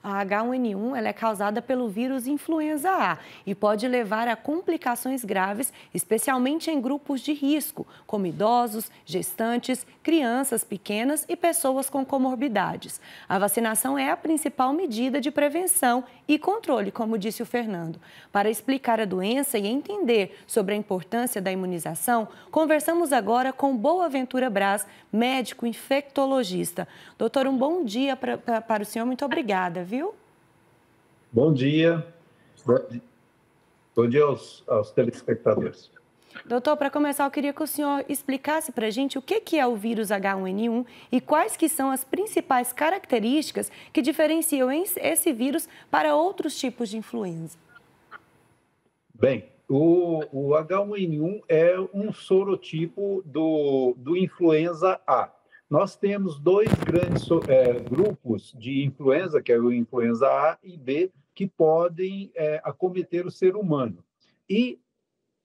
A H1N1 ela é causada pelo vírus influenza A e pode levar a complicações graves, especialmente em grupos de risco, como idosos, gestantes, crianças pequenas e pessoas com comorbidades. A vacinação é a principal medida de prevenção e controle, como disse o Fernando. Para explicar a doença e entender sobre a importância da imunização, conversamos agora com Boaventura Braz, médico infectologista. Doutor, um bom dia para o senhor, muito obrigada, viu? Bom dia. Bom dia aos telespectadores. Doutor, para começar, eu queria que o senhor explicasse para a gente o que é o vírus H1N1 e quais que são as principais características que diferenciam esse vírus para outros tipos de influenza. Bem, o H1N1 é um sorotipo do influenza A. Nós temos dois grandes grupos de influenza, que é o influenza A e B, que podem acometer o ser humano. E,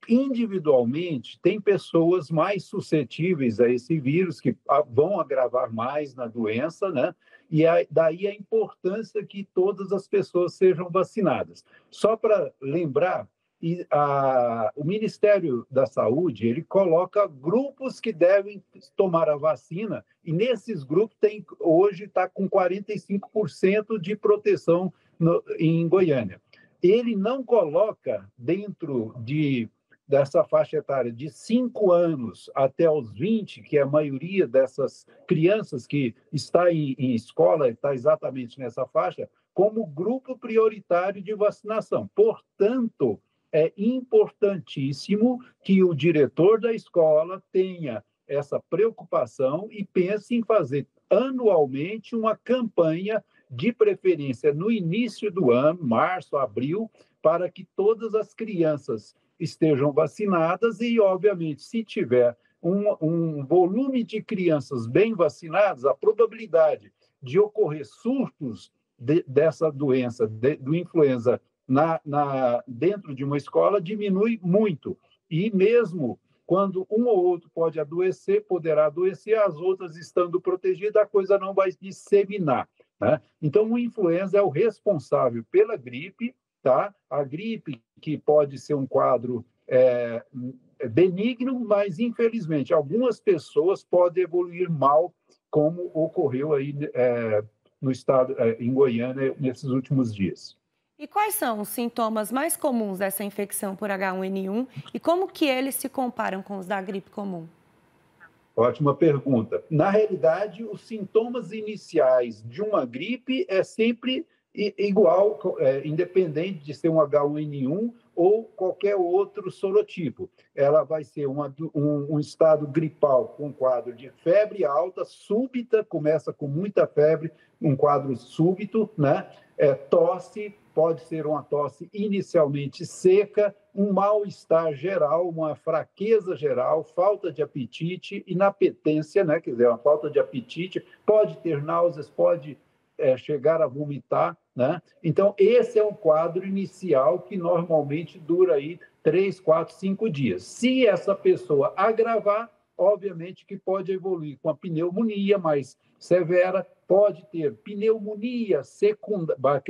individualmente, tem pessoas mais suscetíveis a esse vírus, que vão agravar mais na doença, né? E daí a importância que todas as pessoas sejam vacinadas. Só para lembrar, o Ministério da Saúde ele coloca grupos que devem tomar a vacina, e nesses grupos hoje está com 45% de proteção em Goiânia. Ele não coloca dentro dessa faixa etária de 5 anos até os 20, que é a maioria dessas crianças que está em escola, está exatamente nessa faixa, como grupo prioritário de vacinação. Portanto, é importantíssimo que o diretor da escola tenha essa preocupação e pense em fazer anualmente uma campanha, de preferência no início do ano, março, abril, para que todas as crianças estejam vacinadas e, obviamente, se tiver um volume de crianças bem vacinadas, a probabilidade de ocorrer surtos dessa doença, do influenza, dentro de uma escola diminui muito. E mesmo quando um ou outro poderá adoecer, as outras estando protegidas, a coisa não vai disseminar, né? Então, o influenza é o responsável pela gripe, tá? A gripe que pode ser um quadro benigno, mas, infelizmente, algumas pessoas podem evoluir mal, como ocorreu aí no estado, em Goiânia, nesses últimos dias. E quais são os sintomas mais comuns dessa infecção por H1N1 e como que eles se comparam com os da gripe comum? Ótima pergunta. Na realidade, os sintomas iniciais de uma gripe é sempre igual, independente de ser um H1N1 ou qualquer outro sorotipo. Ela vai ser um estado gripal com quadro de febre alta, súbita, começa com muita febre, um quadro súbito, né? Tosse, pode ser uma tosse inicialmente seca, um mal-estar geral, uma fraqueza geral, falta de apetite, inapetência, né? Quer dizer, uma falta de apetite, pode ter náuseas, pode chegar a vomitar, né? Então, esse é um quadro inicial que normalmente dura aí 3, 4, 5 dias. Se essa pessoa agravar, obviamente que pode evoluir com a pneumonia mais severa, pode ter pneumonia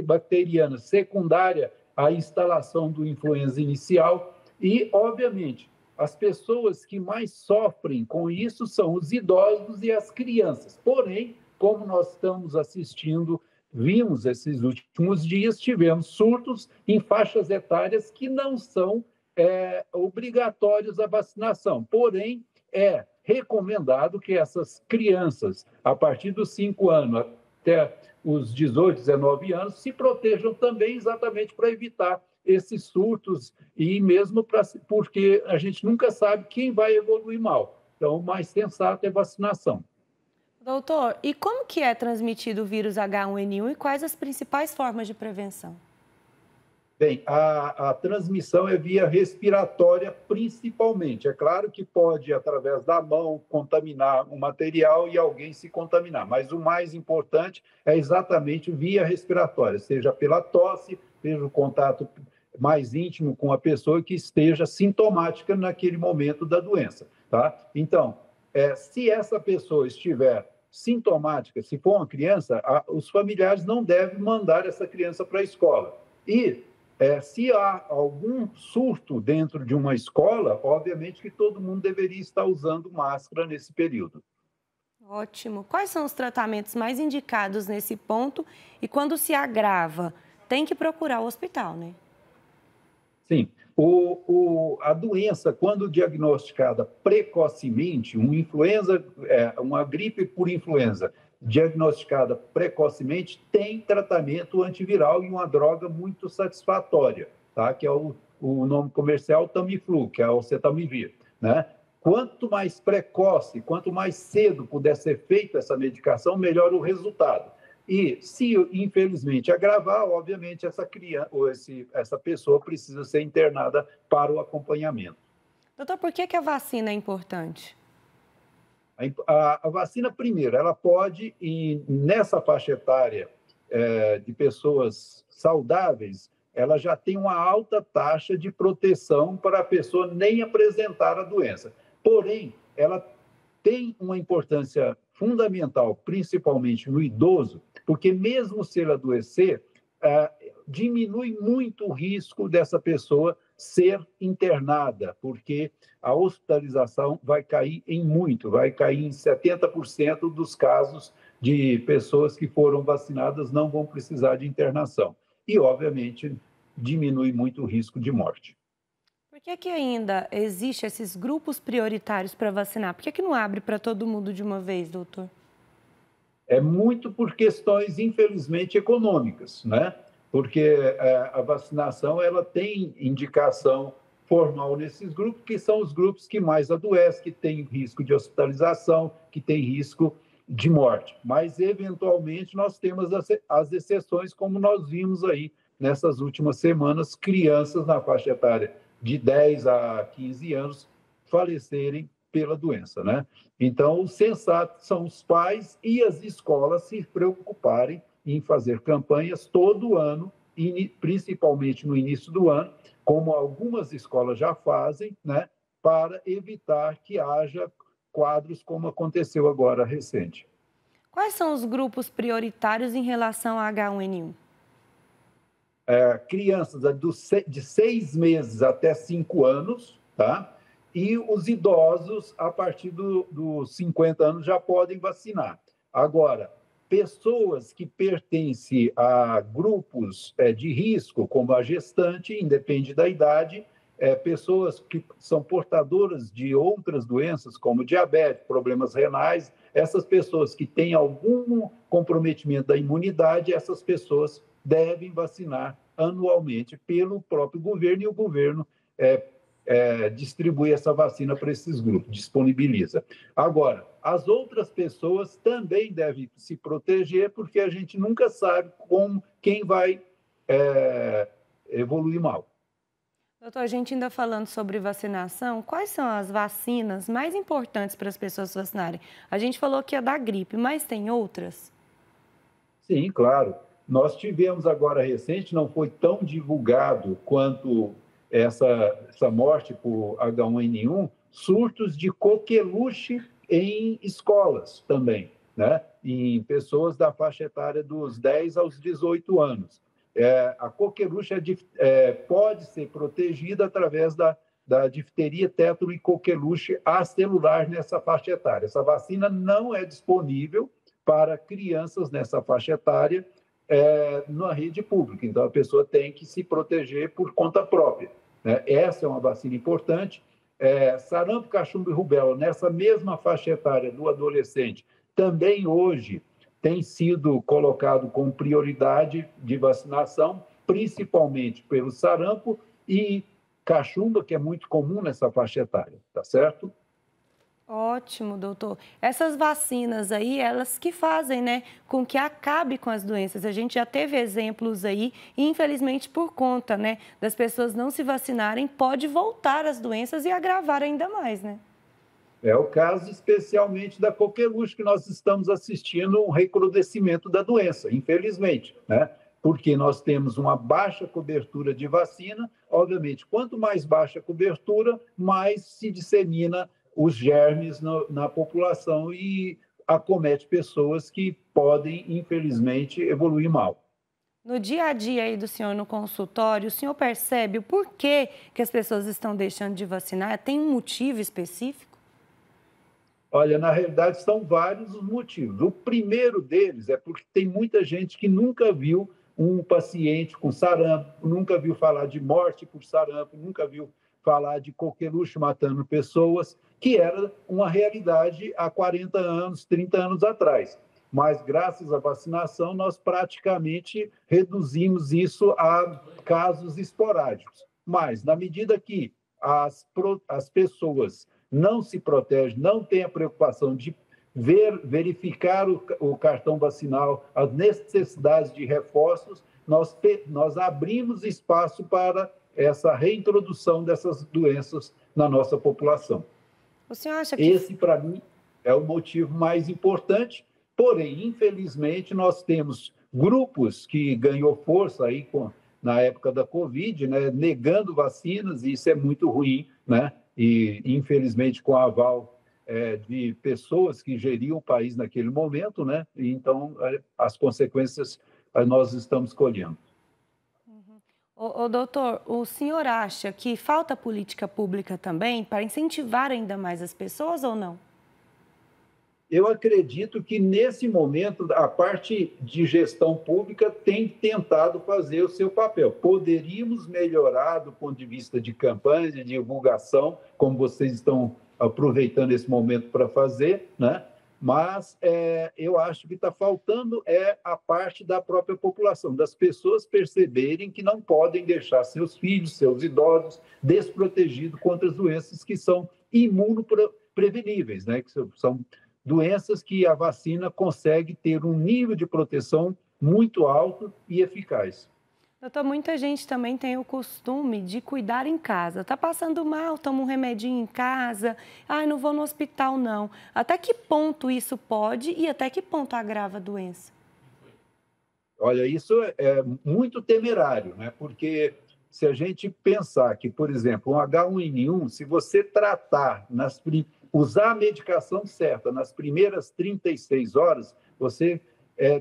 bacteriana secundária à instalação do influenza inicial e, obviamente, as pessoas que mais sofrem com isso são os idosos e as crianças. Porém, como nós estamos vimos esses últimos dias, tivemos surtos em faixas etárias que não são obrigatórios a vacinação. Porém, é recomendado que essas crianças, a partir dos 5 anos até os 18, 19 anos, se protejam também exatamente para evitar esses surtos e mesmo porque a gente nunca sabe quem vai evoluir mal. Então, o mais sensato é vacinação. Doutor, e como que é transmitido o vírus H1N1 e quais as principais formas de prevenção? Bem, a transmissão é via respiratória principalmente. É claro que pode, através da mão, contaminar o material e alguém se contaminar, mas o mais importante é exatamente via respiratória, seja pela tosse, seja o contato mais íntimo com a pessoa que esteja sintomática naquele momento da doença, tá? Então, se essa pessoa estiver sintomática, se for uma criança, os familiares não devem mandar essa criança para a escola. E se há algum surto dentro de uma escola, obviamente que todo mundo deveria estar usando máscara nesse período. Ótimo. Quais são os tratamentos mais indicados nesse ponto? E quando se agrava, tem que procurar o hospital, né? Sim. A doença, quando diagnosticada precocemente, uma gripe por influenza diagnosticada precocemente, tem tratamento antiviral e uma droga muito satisfatória, tá? Que é o nome comercial Tamiflu, que é o oseltamivir, né? Quanto mais precoce, quanto mais cedo puder ser feita essa medicação, melhor o resultado. E se, infelizmente, agravar, obviamente, essa criança ou essa pessoa precisa ser internada para o acompanhamento. Doutor, por que a vacina é importante? A vacina, primeiro, ela pode, nessa faixa etária de pessoas saudáveis, ela já tem uma alta taxa de proteção para a pessoa nem apresentar a doença. Porém, ela tem uma importância fundamental, principalmente no idoso, porque mesmo se ele adoecer, diminui muito o risco dessa pessoa ser internada, porque a hospitalização vai cair vai cair em 70% dos casos de pessoas que foram vacinadas não vão precisar de internação. E, obviamente, diminui muito o risco de morte. Por que ainda existem esses grupos prioritários para vacinar? Por que não abre para todo mundo de uma vez, doutor? É muito por questões, infelizmente, econômicas, né? Porque a vacinação ela tem indicação formal nesses grupos, que são os grupos que mais adoecem, que têm risco de hospitalização, que têm risco de morte. Mas, eventualmente, nós temos as exceções, como nós vimos aí nessas últimas semanas, crianças na faixa etária de 10 a 15 anos falecerem pela doença, né? Então, o sensato são os pais e as escolas se preocuparem em fazer campanhas todo ano, principalmente no início do ano, como algumas escolas já fazem, né, para evitar que haja quadros como aconteceu agora recente. Quais são os grupos prioritários em relação ao H1N1? Crianças de 6 meses até 5 anos, tá? E os idosos, a partir dos 50 anos, já podem vacinar. Agora, pessoas que pertencem a grupos de risco, como a gestante, independe da idade, pessoas que são portadoras de outras doenças, como diabetes, problemas renais, essas pessoas que têm algum comprometimento da imunidade, essas pessoas devem vacinar anualmente pelo próprio governo, e o governo distribui essa vacina para esses grupos, disponibiliza. Agora, as outras pessoas também devem se proteger, porque a gente nunca sabe quem vai evoluir mal. Doutor, a gente ainda falando sobre vacinação, quais são as vacinas mais importantes para as pessoas vacinarem? A gente falou que é da gripe, mas tem outras? Sim, claro. Nós tivemos agora recente, não foi tão divulgado quanto essa morte por H1N1, surtos de coqueluche em escolas também, né? Em pessoas da faixa etária dos 10 aos 18 anos. A coqueluche pode ser protegida através da difteria, tétano e coqueluche acelular nessa faixa etária. Essa vacina não é disponível para crianças nessa faixa etária na rede pública. Então, a pessoa tem que se proteger por conta própria, né? Essa é uma vacina importante. Sarampo, cachumba e rubéola, nessa mesma faixa etária do adolescente, também hoje tem sido colocado como prioridade de vacinação, principalmente pelo sarampo e cachumba, que é muito comum nessa faixa etária, tá certo? Ótimo, doutor. Essas vacinas aí, elas que fazem, né, com que acabe com as doenças. A gente já teve exemplos aí, e infelizmente por conta, né, das pessoas não se vacinarem, pode voltar as doenças e agravar ainda mais, né? É o caso especialmente da coqueluche, que nós estamos assistindo um recrudescimento da doença, infelizmente, né? Porque nós temos uma baixa cobertura de vacina. Obviamente, quanto mais baixa a cobertura, mais se dissemina os germes na população e acomete pessoas que podem, infelizmente, evoluir mal. No dia a dia aí do senhor no consultório, o senhor percebe o porquê que as pessoas estão deixando de vacinar? Tem um motivo específico? Olha, na realidade, são vários os motivos. O primeiro deles é porque tem muita gente que nunca viu um paciente com sarampo, nunca viu falar de morte por sarampo, nunca viu falar de coqueluche matando pessoas, que era uma realidade há 40 anos, 30 anos atrás. Mas, graças à vacinação, nós praticamente reduzimos isso a casos esporádicos. Mas, na medida que as pessoas não se protegem, não têm a preocupação de verificar o cartão vacinal, as necessidades de reforços, nós abrimos espaço para essa reintrodução dessas doenças na nossa população. O senhor acha que... Esse, para mim, é o motivo mais importante, porém, infelizmente, nós temos grupos que ganhou força aí na época da Covid, né, negando vacinas, e isso é muito ruim, né? E, infelizmente, com o aval de pessoas que geriam o país naquele momento, né? E, então, as consequências nós estamos colhendo. Doutor, o senhor acha que falta política pública também para incentivar ainda mais as pessoas ou não? Eu acredito que, nesse momento, a parte de gestão pública tem tentado fazer o seu papel. Poderíamos melhorar do ponto de vista de campanha, de divulgação, como vocês estão aproveitando esse momento para fazer, né? Mas eu acho que está faltando a parte da própria população, das pessoas perceberem que não podem deixar seus filhos, seus idosos, desprotegidos contra as doenças que são imunopreveníveis, né? Que são doenças que a vacina consegue ter um nível de proteção muito alto e eficaz. Doutor, muita gente também tem o costume de cuidar em casa. Tá passando mal, toma um remedinho em casa. Ai, não vou no hospital, não. Até que ponto isso pode e até que ponto agrava a doença? Olha, isso é muito temerário, né? Porque se a gente pensar que, por exemplo, um H1N1, se você tratar, usar a medicação certa nas primeiras 36 horas, você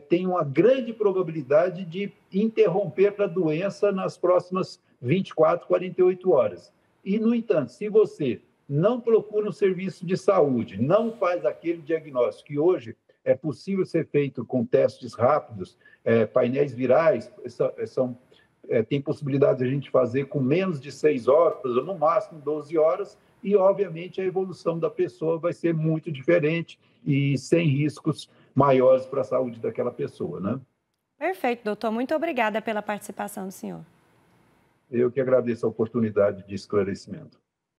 tem uma grande probabilidade de interromper a doença nas próximas 24, 48 horas. E, no entanto, se você não procura um serviço de saúde, não faz aquele diagnóstico que hoje é possível ser feito com testes rápidos, painéis virais, tem possibilidade de a gente fazer com menos de 6 horas, ou no máximo 12 horas, e, obviamente, a evolução da pessoa vai ser muito diferente e sem riscos maiores para a saúde daquela pessoa, né? Perfeito, doutor. Muito obrigada pela participação do senhor. Eu que agradeço a oportunidade de esclarecimento.